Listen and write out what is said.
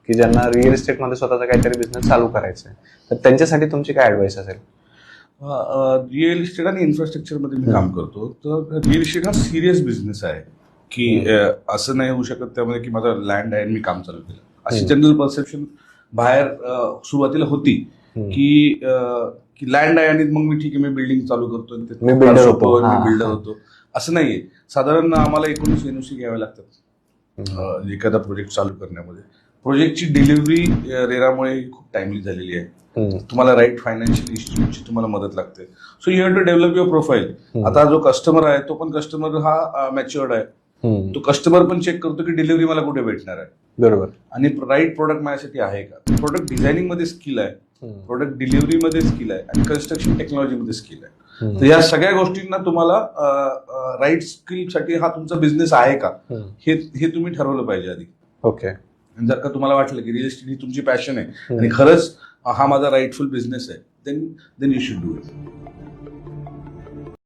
की ज्यांना रिअल इस्टेटमध्ये स्वतःचा काहीतरी बिझनेस चालू करायचा आहे, तर त्यांच्यासाठी तुमची काय ऍडवाइस असेल? रिअल इस्टेट आणि इन्फ्रास्ट्रक्चर मध्ये मी काम करतो. तर रिअल इस्टेट हा सिरियस बिझनेस आहे की असं नाही होऊ शकत त्यामध्ये की माझा लँड आहे आणि मी काम चालू केलं, अशी जनरल परसेप्शन बाहेर सुरुवातीला होती की लँड आहे आणि मग मी ठीक आहे मी बिल्डिंग चालू करतो, मी builder होतो. मी बिल्डर होतो. असं नाहीये. साधारण आम्हाला 19 एनओसी घ्यावे लागतात एखादा प्रोजेक्ट चालू करण्यामध्ये. प्रोजेक्टची डिलिव्हरी रेरामुळे खूप टाइमली झालेली आहे. तुम्हाला राईट फायनान्शियल इन्स्टिट्यूटची तुम्हाला मदत लागते. So you have to develop your profile. आता जो कस्टमर आहे तो पण कस्टमर हा मॅच्युअर्ड आहे. तो कस्टमर पण चेक करतो की डिलिव्हरी मला कुठे भेटणार आहे, बरोबर, आणि राईट प्रोडक्ट माझ्यासाठी आहे का. प्रोडक्ट डिझायनिंग मध्ये स्किल आहे, प्रोडक्ट डिलिव्हरी मध्ये स्किल आहे आणि कन्स्ट्रक्शन टेक्नॉलॉजी मध्ये स्किल आहे. तर या सगळ्या गोष्टींना तुम्हाला राईट स्किल साठी हा तुमचा बिझनेस आहे का हे तुम्ही ठरवलं पाहिजे आधी. ओके. जर का तुम्हाला वाटलं की रिअल इस्टेट ही तुमची पॅशन आहे आणि खरंच हा माझा राईटफुल बिझनेस आहे, then you should do it.